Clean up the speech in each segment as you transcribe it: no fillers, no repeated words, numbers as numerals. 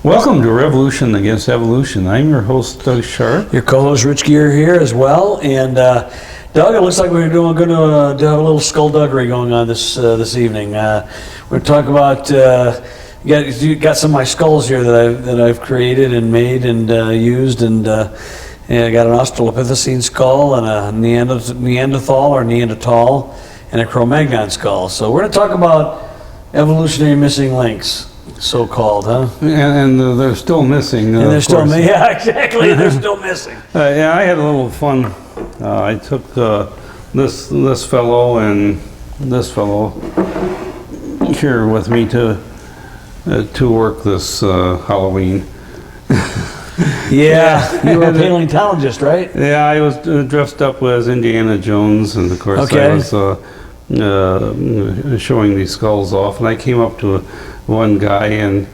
Welcome to Revolution Against Evolution. I'm your host, Doug Sharp. Your co-host, Rich Geer, here as well. And Doug, it looks like we're going to have a little skullduggery going on this evening. We're going to talk about, you got some of my skulls here that I've created and made and used. And I got an Australopithecine skull and a Neanderthal or Neanderthal and a Cro-Magnon skull. So we're going to talk about evolutionary missing links. So-called, huh? And they're still missing. And they're still missing. Yeah, exactly. They're still missing. Yeah, I had a little fun. I took this fellow and this fellow here with me to work this Halloween. Yeah, you were a paleontologist, right? Yeah, I was dressed up as Indiana Jones, and of course okay. I was showing these skulls off, and I came up to one guy and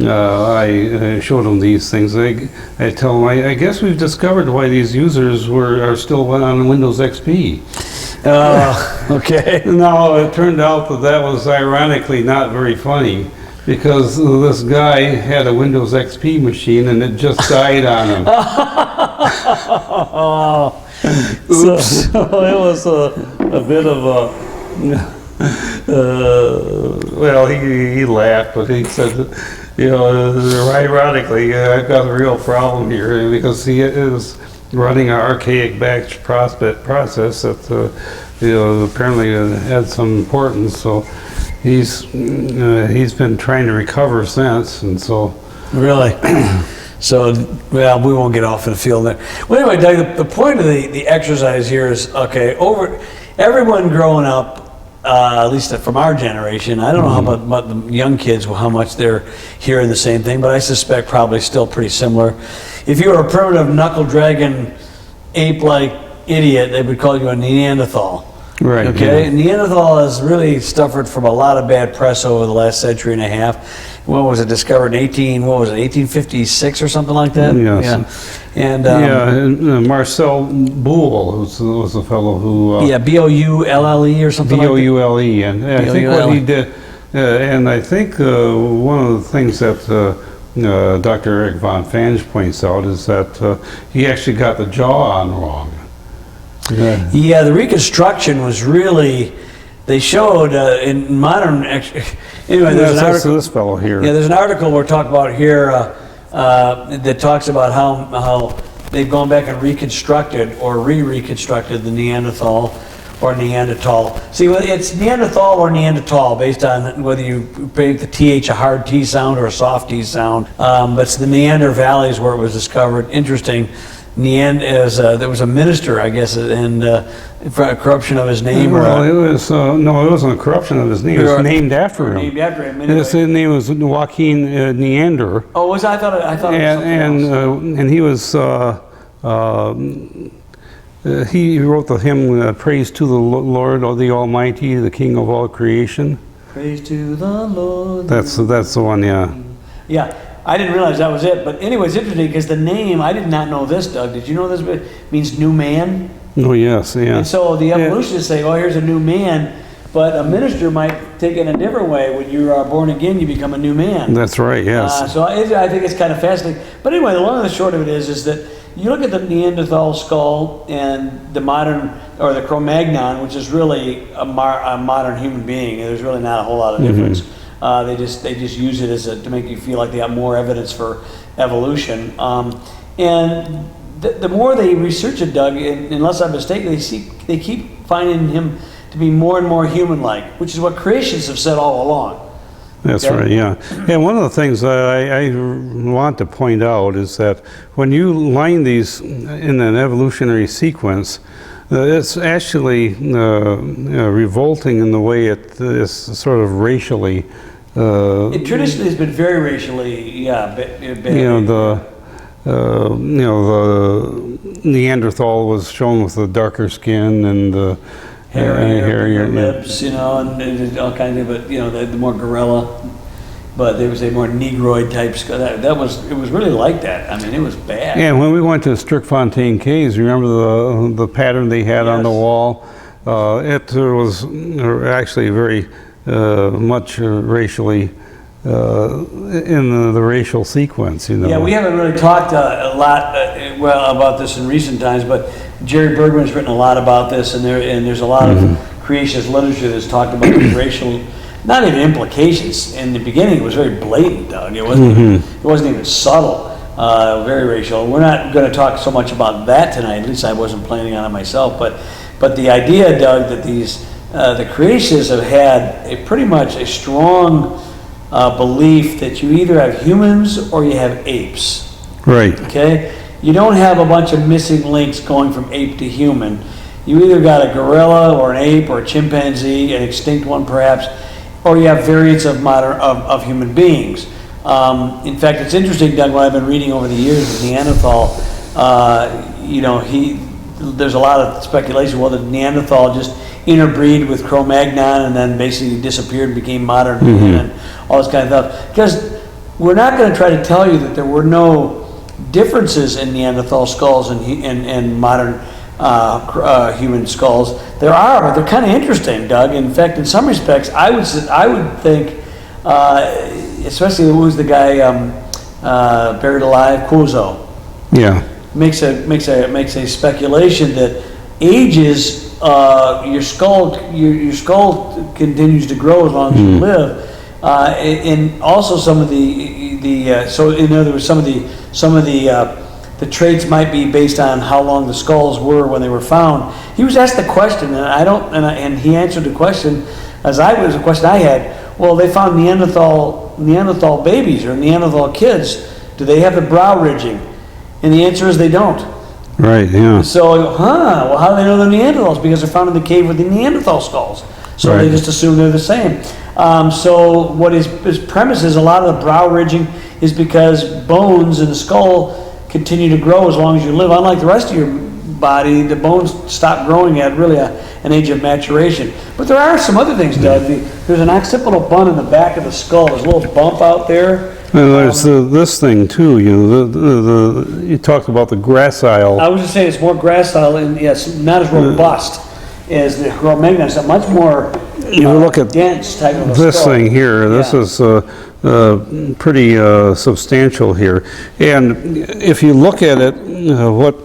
I showed him these things. I tell him, I guess we've discovered why these users are still on Windows XP. Okay. Now, it turned out that was ironically not very funny, because this guy had a Windows XP machine and it just died on him. Oops. So it was a bit of a... well, he laughed, but he said, ironically, I've got a real problem here, because he is running an archaic batch process that, apparently had some importance. So he's been trying to recover since, and so. Really? So, well, we won't get off in the field there. Well, anyway, Doug, the point of the exercise here is, okay, everyone growing up, at least from our generation, I don't know how about the young kids, how much they're hearing the same thing, but I suspect probably still pretty similar. If you were a primitive knuckle-dragging ape-like idiot, they would call you a Neanderthal. Right. Okay? Yeah. Neanderthal has really suffered from a lot of bad press over the last century and a half. When was it discovered? 1856 or something like that? Yes. Yeah. And Marcel Boule was the fellow who. Yeah, Boulle or something like that. Boulle, and I think what he did, and I think one of the things that Dr. Eric von Fange points out is that he actually got the jaw on wrong. Yeah, the reconstruction was really. They showed in modern. Anyway, there's an article. This fellow here. Yeah, there's an article we're talking about here that talks about how they've gone back and reconstructed or reconstructed the Neanderthal or Neanderthal. See, it's Neanderthal or Neanderthal based on whether you make the TH a hard T sound or a soft T sound. But it's the Neander valleys where it was discovered. Interesting. There was a minister, I guess, and for a corruption of his name. Well, it was no, it wasn't a corruption of his name. It was named after him. Named after him. Anyway. His name was Joachim Neander. Oh, was I thought it was something else. And he was he wrote the hymn "Praise to the Lord, the Almighty, the King of all creation." Praise to the Lord. That's the one, yeah. Yeah. I didn't realize that was it, but anyway, it's interesting because the name, I did not know this, Doug. Did you know this? It means new man. Oh, yes, yeah. And so the evolutionists say, oh, here's a new man, but a minister might take it in a different way. When you are born again, you become a new man. That's right, yes. So I think it's kind of fascinating. But anyway, the long and the short of it is that you look at the Neanderthal skull and the modern, or the Cro-Magnon, which is really a modern human being. There's really not a whole lot of difference. They just use it to make you feel like they have more evidence for evolution. And the more they research it, Doug, unless I'm mistaken, they keep finding him to be more and more human-like, which is what creationists have said all along. That's right, yeah. And one of the things I want to point out is that when you line these in an evolutionary sequence, it's actually revolting in the way it is sort of racially. It traditionally has been very racially, the Neanderthal was shown with the darker skin and the hairier lips, and all kinds of, but the more gorilla. But they would say more Negroid type. It was really like that. I mean, it was bad. Yeah, when we went to Strickfontaine Caves, remember the pattern they had on the wall? It was actually very much racially in the racial sequence, you know. Yeah, we haven't really talked a lot about this in recent times, but Jerry Bergman's written a lot about this, and there's a lot of creationist literature that's talked about the racial, not even implications. In the beginning, it was very blatant, Doug. It wasn't even subtle. Very racial. We're not going to talk so much about that tonight. At least I wasn't planning on it myself. But the idea, Doug, that the creationists have had pretty much a strong belief that you either have humans or you have apes. Right. Okay? You don't have a bunch of missing links going from ape to human. You either got a gorilla or an ape or a chimpanzee, an extinct one perhaps, or you have variants of human beings. In fact, it's interesting, Doug, what I've been reading over the years with Neanderthal, there's a lot of speculation whether Neanderthal just interbreed with Cro-Magnon and then basically disappeared and became modern man and all this kind of stuff. Because we're not going to try to tell you that there were no differences in Neanderthal skulls and modern human skulls. There are, but they're kind of interesting, Doug. In fact, in some respects, I would think, especially who was the guy buried alive, Quozo. Yeah. Makes a speculation that ages your skull continues to grow as long as you live, and also some of so in other words some of the traits might be based on how long the skulls were when they were found. He was asked the question, and he answered the question as a question I had. Well, they found Neanderthal babies or Neanderthal kids. Do they have the brow ridging? And the answer is they don't. Right, yeah. So, well, how do they know they're Neanderthals? Because they're found in the cave with the Neanderthal skulls. So they just assume they're the same. So what his premise is, a lot of the brow ridging is because bones in the skull continue to grow as long as you live. Unlike the rest of your body, the bones stop growing at really an age of maturation. But there are some other things, Doug. There's an occipital bun in the back of the skull. There's a little bump out there. And there's this thing too. You talked about the gracile. I was just saying it's more gracile and yes, not as robust as the Cro-Magnon. It's a much more look at dense type of a this skull. thing here. This is pretty substantial here. And if you look at it, what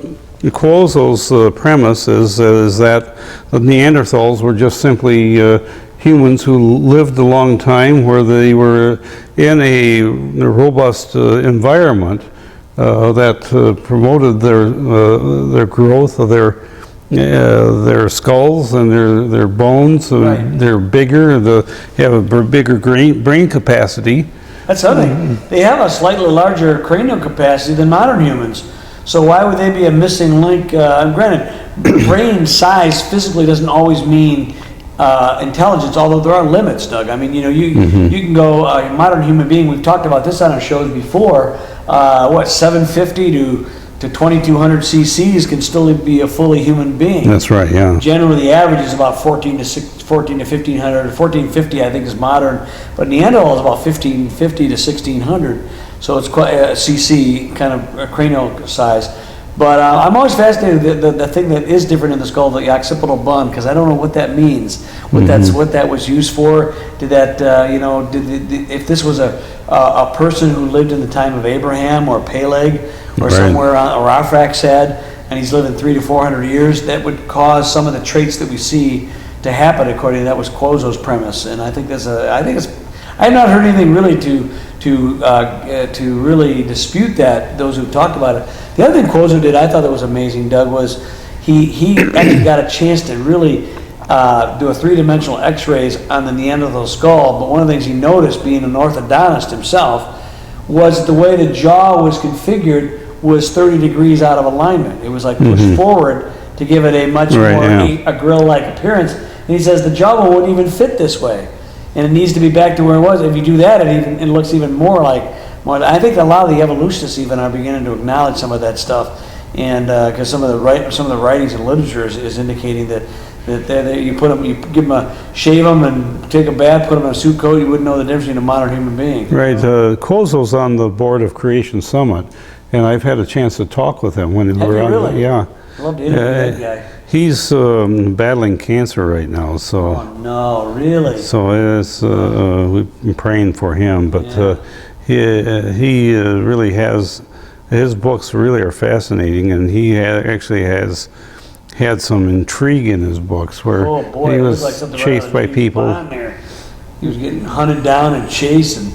Quozo's premise is that the Neanderthals were just simply humans who lived a long time where they were in a robust environment that promoted their growth of their skulls and their bones. They're bigger. They have a bigger brain capacity. That's the other thing. They have a slightly larger cranial capacity than modern humans. So why would they be a missing link? Granted, brain size physically doesn't always mean intelligence, although there are limits, Doug. I mean, you can go a modern human being. We've talked about this on our shows before. 750 to 2200 cc's can still be a fully human being. That's right. Yeah. Generally, the average is about 14 to 1500. 1450, I think, is modern, but Neanderthal is about 1550 to 1600. So it's quite a cc kind of a cranial size. But I'm always fascinated the thing that is different in the skull, the occipital bun, because I don't know what that means. What that was used for? Did that if this was a person who lived in the time of Abraham or Peleg or somewhere on, or Arphaxad, and he's living 300 to 400 years, that would cause some of the traits that we see to happen. According to that was Quozo's premise, and I think I have not heard anything really to really dispute that. Those who've talked about it. The other thing Quozo did, I thought that was amazing, Doug, was he actually got a chance to really do a three-dimensional X-rays on the Neanderthal skull. But one of the things he noticed, being an orthodontist himself, was the way the jaw was configured was 30 degrees out of alignment. It was like pushed forward to give it a much more a grill-like appearance. And he says the jawbone wouldn't even fit this way, and it needs to be back to where it was. If you do that, it looks even more like. I think a lot of the evolutionists even are beginning to acknowledge some of that stuff, and because some of the writings and literature is indicating that you give them shave them and take a bath, put them in a suit coat, you wouldn't know the difference between a modern human being. Right. Quozo's on the board of Creation Summit, and I've had a chance to talk with him when we were on. Really? Yeah. love to interview that guy. He's battling cancer right now, so. Oh no, really? So it's we've been praying for him, but he really has, his books really are fascinating, and he actually has had some intrigue in his books where he was chased by people. He was getting hunted down and chased, and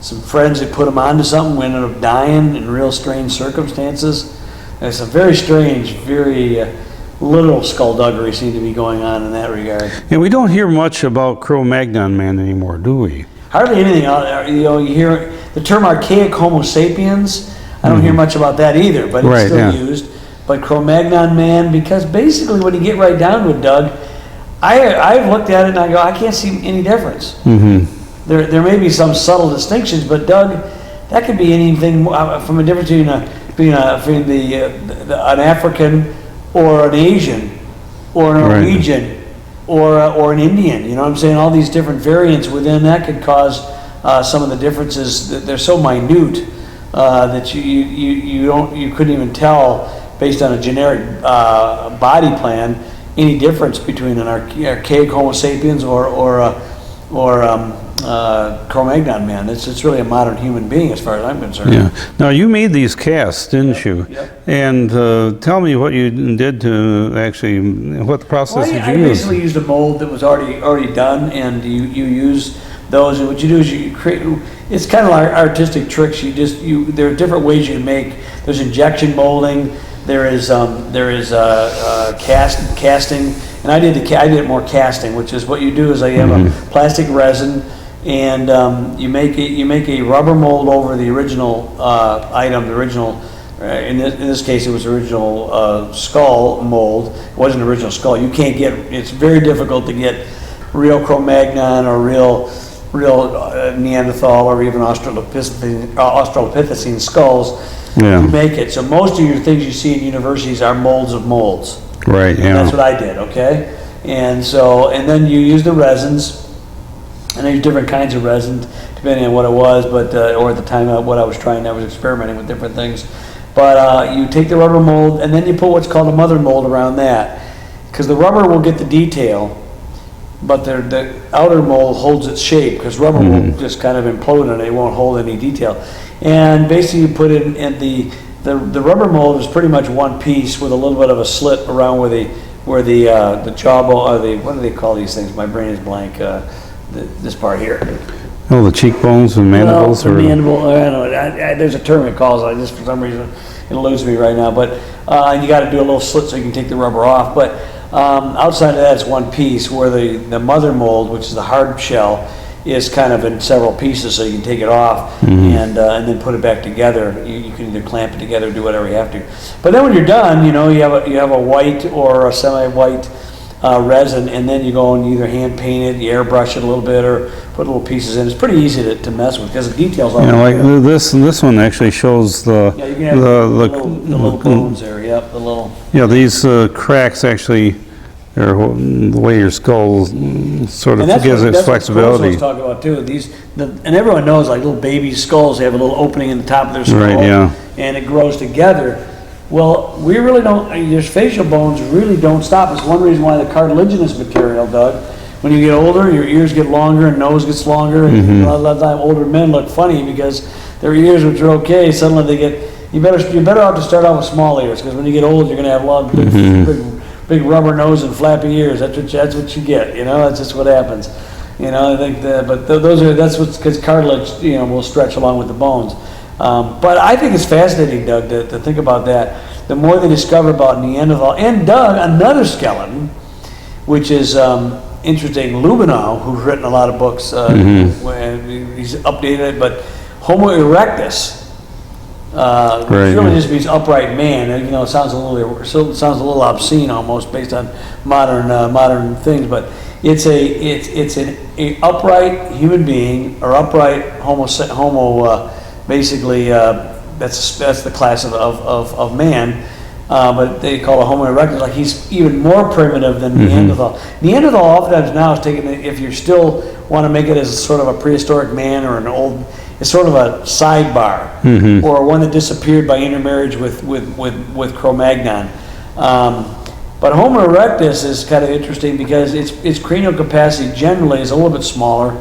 some friends that put him onto something ended up dying in real strange circumstances. It's a very strange, very literal skullduggery seemed to be going on in that regard. And we don't hear much about Cro-Magnon man anymore, do we? Hardly anything. You know, you hear the term archaic Homo sapiens. I don't hear much about that either, but it's still used. But Cro-Magnon man, because basically when you get right down to it, Doug, I've looked at it and I go, I can't see any difference. There may be some subtle distinctions, but Doug, that could be anything from a difference between an African or an Asian or a Norwegian or an Indian. You know what I'm saying? All these different variants within that could cause some of the differences. They're so minute that you couldn't even tell based on a generic body plan any difference between an archaic Homo sapiens or Cro-Magnon man. It's really a modern human being as far as I'm concerned. Yeah. Now you made these casts, didn't you? Yep. And tell me what you did to actually, what process did you use? I basically used a mold that was already done, and you use those. And what you do is you create. It's kind of like artistic tricks. There are different ways you can make. There's injection molding. There is casting, and I did it more casting, which is what you do is you have a plastic resin, and you make a rubber mold over the original item. The original, in this case, it was original skull mold. It wasn't an original skull. You can't get. It's very difficult to get real Cro-Magnon or real Neanderthal or even Australopithecine skulls. You make it. So most of your things you see in universities are molds of molds. Right, yeah. That's what I did, okay? And then you use the resins, and there's different kinds of resins depending on what it was, but or at the time what I was trying, I was experimenting with different things. But you take the rubber mold, and then you put what's called a mother mold around that, because the rubber will get the detail, but the outer mold holds its shape, because rubber will just kind of implode and it won't hold any detail. And basically you put it in the rubber mold is pretty much one piece with a little bit of a slit around where the jawbone, or what do they call these things? My brain is blank. This part here. Oh, the cheekbones and mandibles? Well, the mandible, I don't know. There's a term it calls it. Just for some reason it eludes me right now. But you got to do a little slit so you can take the rubber off. But outside of that, it's one piece where the mother mold, which is the hard shell, is kind of in several pieces, so you can take it off and then put it back together. You can either clamp it together or do whatever you have to. But then when you're done, you have a white or a semi-white resin, and then you go and either hand paint it, you airbrush it a little bit, or put little pieces in. It's pretty easy to mess with because the details are. Like this one actually shows the you can have the little bones there. Yep, the little. Yeah, these cracks actually. Or the way your skull sort of gives its flexibility. That's what talking about too. And everyone knows, like little baby skulls, they have a little opening in the top of their skull, right, yeah. And it grows together. Well, we really don't. Your facial bones really don't stop. It's one reason why the cartilaginous material, Doug. When you get older, your ears get longer and nose gets longer, and a lot of the time older men look funny because their ears, which are okay, suddenly they get. You're better off to start out with small ears, because when you get old, you're going to have long, big rubber nose and flappy ears. That's what you get. That's just what happens. I think that's what's because cartilage, will stretch along with the bones. But I think it's fascinating, Doug, to think about that. The more they discover about Neanderthal and Doug, another skeleton, which is interesting. Lubinow, who's written a lot of books, he's updated it, but Homo erectus. Really just means upright man. It sounds a little obscene almost based on modern things, but it's an upright human being or upright homo. Basically, that's the class of man. But they call it Homo erectus. Like he's even more primitive than Neanderthal. Neanderthal oftentimes now is taken, if you still want to make it as sort of a prehistoric man or an old. It's sort of a sidebar, or one that disappeared by intermarriage with Cro-Magnon. But Homo erectus is kind of interesting because its cranial capacity generally is a little bit smaller,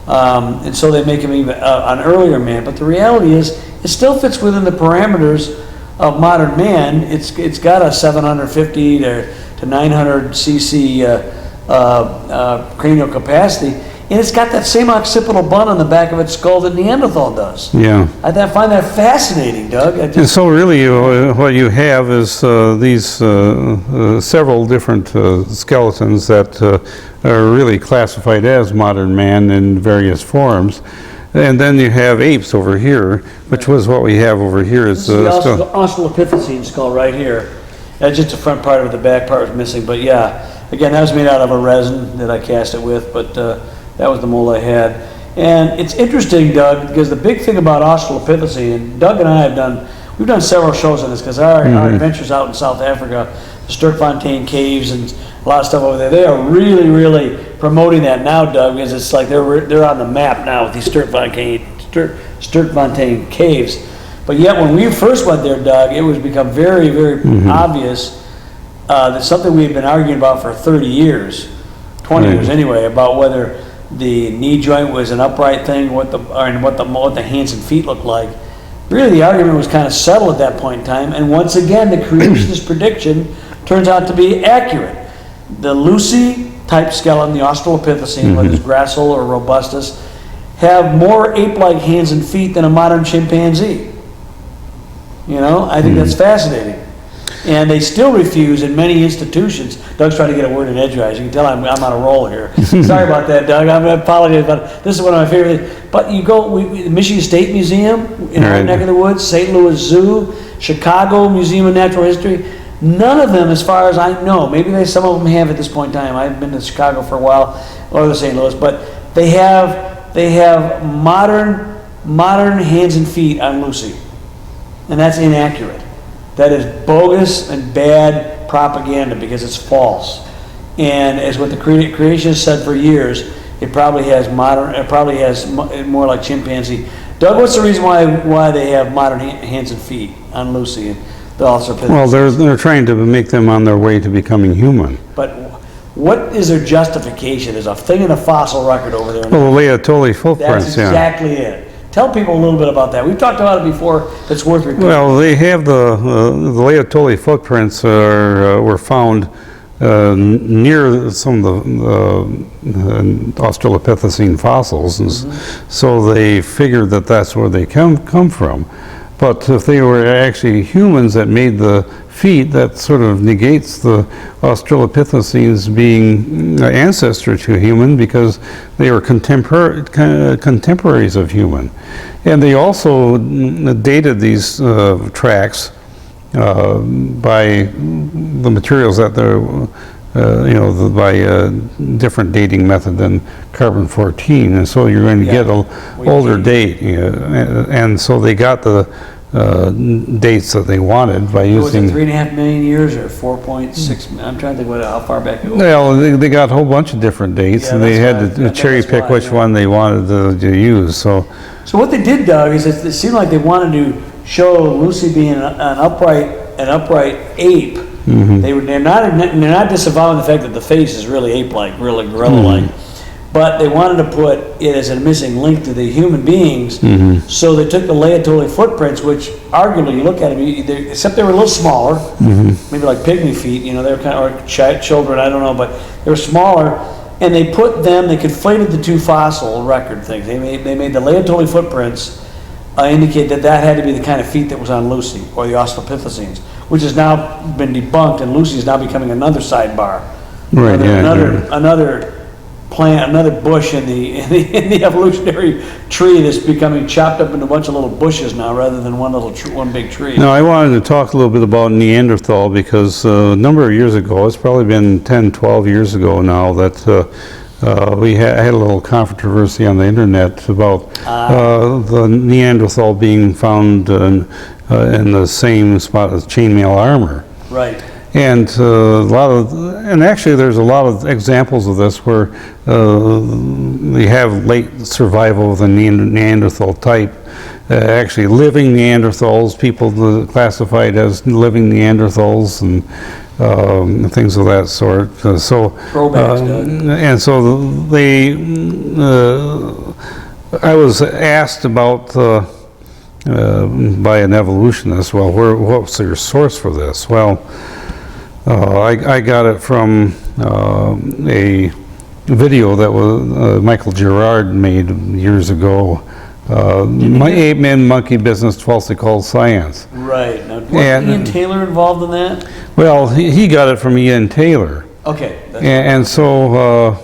and so they make him even an earlier man. But the reality is, it still fits within the parameters of modern man. It's got a 750 to 900 cc cranial capacity, and it's got that same occipital bun on the back of its skull that Neanderthal does. Yeah. I find that fascinating, Doug. And so really what you have is these several different skeletons that are really classified as modern man in various forms. And then you have apes over here, which was what we have over here. This is the Australopithecine skull right here. That's just the front part of it, the back part was missing. But yeah, again, that was made out of a resin that I cast it with, but that was the mold I had. And it's interesting, Doug, because the big thing about Australopithecine, and Doug and I we've done several shows on this, because our adventures out in South Africa, the Sterkfontein caves and a lot of stuff over there, they are really, really promoting that now, Doug, because it's like they're on the map now with these Sterkfontein caves. But yet when we first went there, Doug, it was become very, very obvious that something we had been arguing about for 30 years, 20 years anyway, about whether the knee joint was an upright thing, what the hands and feet looked like. Really, the argument was kind of settled at that point in time, and once again, the creationist prediction turns out to be accurate. The Lucy-type skeleton, the Australopithecine, whether it's gracile or robustus, have more ape-like hands and feet than a modern chimpanzee. You know, I think that's fascinating. And they still refuse in many institutions. Doug's trying to get a word in edgewise. You can tell I'm on a roll here. Sorry about that, Doug. I apologize, but this is one of my favorite. But you go, Michigan State Museum in our neck of the woods, St. Louis Zoo, Chicago Museum of Natural History. None of them, as far as I know, maybe some of them have at this point in time. I haven't been to Chicago for a while, or the St. Louis, but they have modern hands and feet on Lucy, and that's inaccurate. That is bogus and bad propaganda because it's false. And as what the creationists said for years, it probably has more like chimpanzee. Doug, what's the reason why they have modern hands and feet on Lucy and the Australopithecines? Well, they're trying to make them on their way to becoming human. But what is their justification? There's a thing in the fossil record over there. Well, the Laetoli footprints, That's exactly it. Tell people a little bit about that. We've talked about it before. It's worth repeating. Well, they have the Laetoli footprints were found near some of the Australopithecine fossils, and so they figured that that's where they come from. But if they were actually humans that made the feet, that sort of negates the Australopithecines being ancestor to human, because they were contemporaries of human. And they also dated these tracks by the materials that they're, by a different dating method than carbon-14, and so you're going to get an older date. And so they got the dates that they wanted by using. Was it 3.5 million years or 4.6? I'm trying to think how far back it was. Well, they got a whole bunch of different dates, and they had to cherry pick which one they wanted to use. So what they did, Doug, is it seemed like they wanted to show Lucy being an upright ape. They're not disavowing the fact that the face is really ape-like, really gorilla-like. But they wanted to put it as a missing link to the human beings, so they took the Laetoli footprints, which arguably, you look at them, except they were a little smaller, maybe like pygmy feet, they were kind of, or children, I don't know, but they were smaller, and they conflated the two fossil record things. They made the Laetoli footprints indicate that had to be the kind of feet that was on Lucy, or the Australopithecines, which has now been debunked, and Lucy is now becoming another sidebar. Right, Another plant, another bush in the evolutionary tree that's becoming chopped up into a bunch of little bushes now, rather than one big tree. Now, I wanted to talk a little bit about Neanderthal, because a number of years ago, it's probably been 10, 12 years ago now, that we had a little controversy on the internet about the Neanderthal being found in the same spot as chainmail armor. Right. And actually there's a lot of examples of this where we have late survival of the Neanderthal type, actually living Neanderthals, people classified as living Neanderthals, and things of that sort. Throwbacks, Doug. And so I was asked about by an evolutionist, well, what's your source for this? Well, I got it from a video that was Michael Gerard made years ago. My Ape-Man Monkey Business Falsely Called Science. Right. Now, was Ian Taylor involved in that? Well, he got it from Ian Taylor. Okay. And so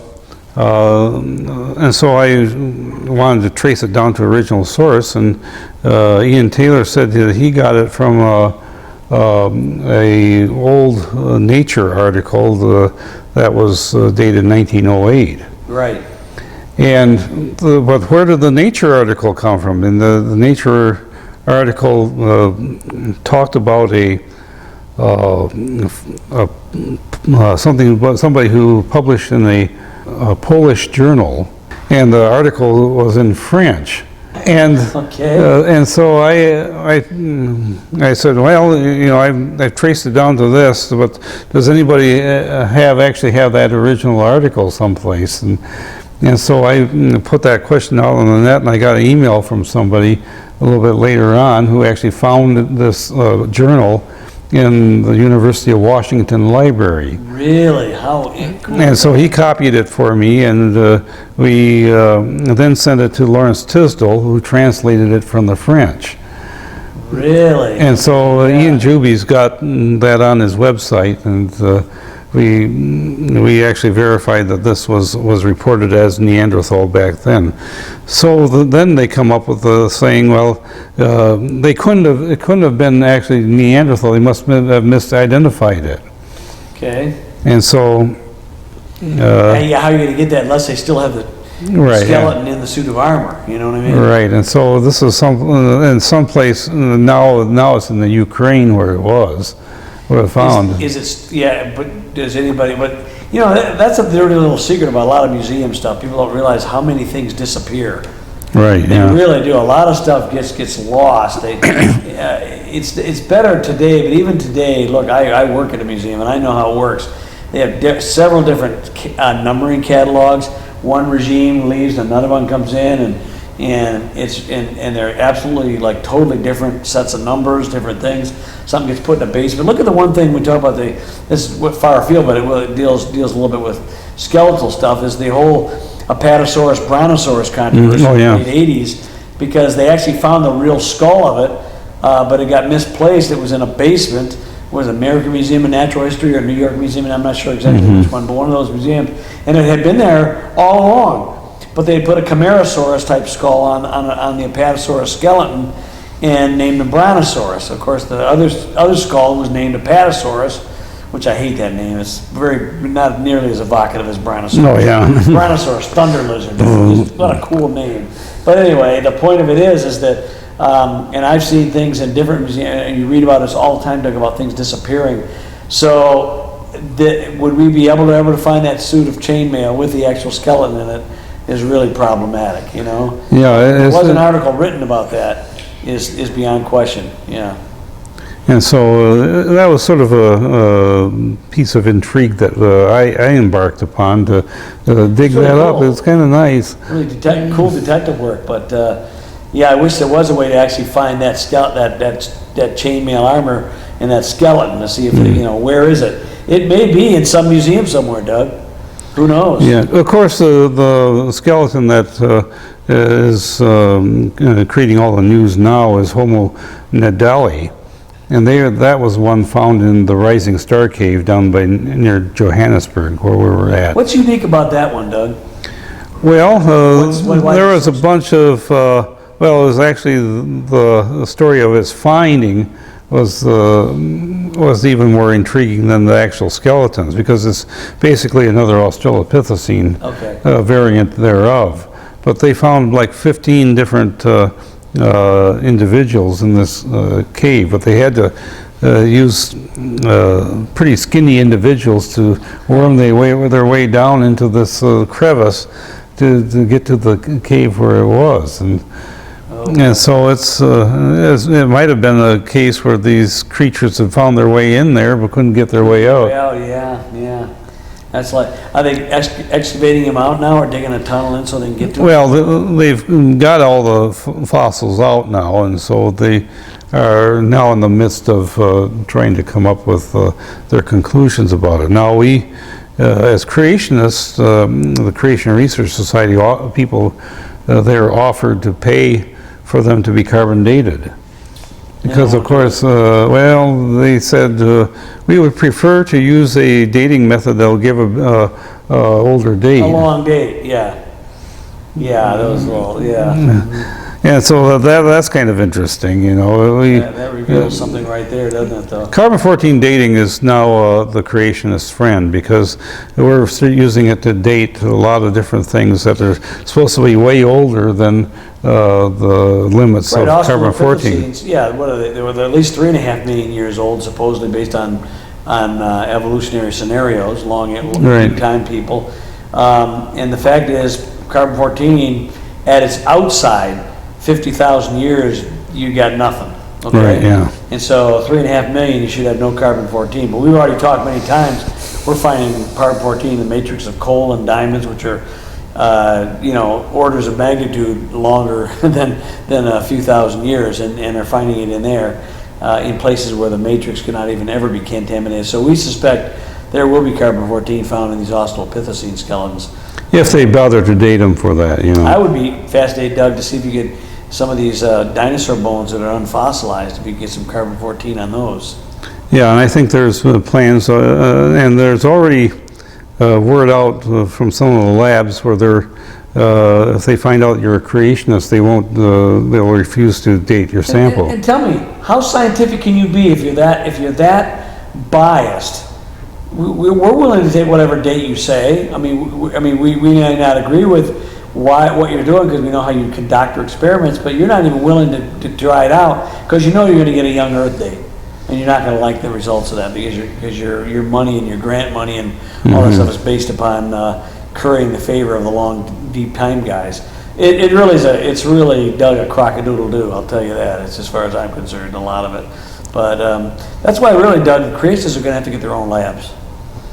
I wanted to trace it down to original source, and Ian Taylor said that he got it from a old Nature article that was dated 1908. Right. But where did the Nature article come from? And the Nature article talked about somebody who published in a Polish journal, and the article was in French. And and so I said, well, you know, I've traced it down to this, but does anybody actually have that original article someplace? And so I put that question out on the net, and I got an email from somebody a little bit later on who actually found this journal in the University of Washington library. Really? How cool. And so he copied it for me, and we then sent it to Lawrence Tisdall, who translated it from the French. Really? And so Ian Juby's got that on his website, and we actually verified that this was reported as Neanderthal back then. So then they come up with the saying, well, it couldn't have been actually Neanderthal. They must have misidentified it. Okay. And so, how are you going to get that unless they still have the skeleton in the suit of armor? You know what I mean? Right. And so this is in some place now it's in the Ukraine where it was. Were found. Is it? Yeah, but does anybody? But you know, that's a dirty little secret about a lot of museum stuff. People don't realize how many things disappear. Right. They really do. A lot of stuff gets lost. It's better today, but even today, look, I work at a museum and I know how it works. They have several different numbering catalogs. One regime leaves, another one comes in, and they're absolutely like totally different sets of numbers, different things. Something gets put in a basement. Look at the one thing we talk about. This is what far afield, but it deals a little bit with skeletal stuff. Is the whole Apatosaurus Brontosaurus controversy in the late '80s, because they actually found the real skull of it, but it got misplaced. It was in a basement. It was American Museum of Natural History or New York Museum, and I'm not sure exactly which one, but one of those museums, and it had been there all along. But they put a Camarasaurus type skull on the Apatosaurus skeleton and named him Brontosaurus. Of course, the other skull was named Apatosaurus, which I hate that name. It's not nearly as evocative as Brontosaurus. Oh yeah. Brontosaurus, thunder lizard. What a cool name. But anyway, the point of it is that, and I've seen things in different museums, and you read about this all the time, Doug, about things disappearing. So, would we be able to ever find that suit of chainmail with the actual skeleton in it? Is really problematic, you know. Yeah, there was an article written about that. Is beyond question. Yeah. And so that was sort of a piece of intrigue that I embarked upon to dig that up. It's kind of nice. Really cool detective work, but yeah, I wish there was a way to actually find that chainmail armor and that skeleton to see if where is it? It may be in some museum somewhere, Doug. Who knows? Yeah, of course, the skeleton that is creating all the news now is Homo nadali, and that was one found in the Rising Star Cave down near Johannesburg, where we were at. What's unique about that one, Doug? Well, there was a bunch of, it was actually the story of its finding was even more intriguing than the actual skeletons, because it's basically another Australopithecine variant thereof. But they found like 15 different individuals in this cave, but they had to use pretty skinny individuals to worm their way down into this crevice to get to the cave where it was. And And so it might have been a case where these creatures had found their way in there but couldn't get their way out. Well, yeah. That's like, are they excavating them out now or digging a tunnel in so they can get to it? Well, they've got all the fossils out now, and so they are now in the midst of trying to come up with their conclusions about it. Now, we, as creationists, the Creation Research Society, people, they're offered to pay for them to be carbon dated. Because, of course, well, they said, we would prefer to use a dating method that'll give a older date. A long date, yeah. Yeah, those little, yeah. Yeah, so that's kind of interesting, you know. That reveals something right there, doesn't it, though? Carbon-14 dating is now the creationist's friend, because we're using it to date a lot of different things that are supposed to be way older than the limits of carbon-14. Australopithecines, yeah, what are they? They were at least 3.5 million years old, supposedly based on evolutionary scenarios, long time people. And the fact is, carbon-14 at its outside, 50,000 years, you got nothing. Okay? Right, yeah. And so 3.5 million, you should have no carbon-14. But we've already talked many times, we're finding carbon-14 in the matrix of coal and diamonds, which are, orders of magnitude longer than a few thousand years, and are finding it in there in places where the matrix cannot even ever be contaminated. So we suspect there will be carbon-14 found in these Australopithecine skeletons. If they bother to date them for that, you know. I would be fascinated, Doug, to see if you get some of these dinosaur bones that are unfossilized, if you get some carbon-14 on those. Yeah, and I think there's plans, and there's already word out from some of the labs where they're, if they find out you're a creationist, they'll refuse to date your sample. And tell me, how scientific can you be if you're that biased? We're willing to take whatever date you say. I mean, we may not agree with what you're doing because we know how you can doctor experiments, but you're not even willing to try it out because you know you're going to get a young Earth date, and you're not going to like the results of that because your money and your grant money and all that stuff is based upon currying the favor of the long, deep time guys. It really is it's really, Doug, a crock-a-doodle-doo. I'll tell you that. It's as far as I'm concerned, a lot of it. But that's why really, Doug, creationists are going to have to get their own labs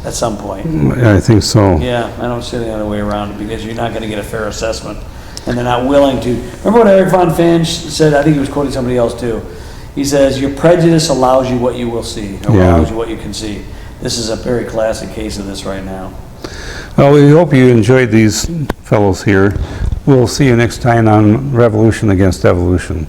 at some point. I think so. Yeah, I don't see any other way around it because you're not going to get a fair assessment, and they're not willing to. Remember what Eric von Fange said? I think he was quoting somebody else too. He says, "Your prejudice allows you what you will see, or allows you what you can see." This is a very classic case of this right now. Well, we hope you enjoyed these fellows here. We'll see you next time on Revolution Against Evolution.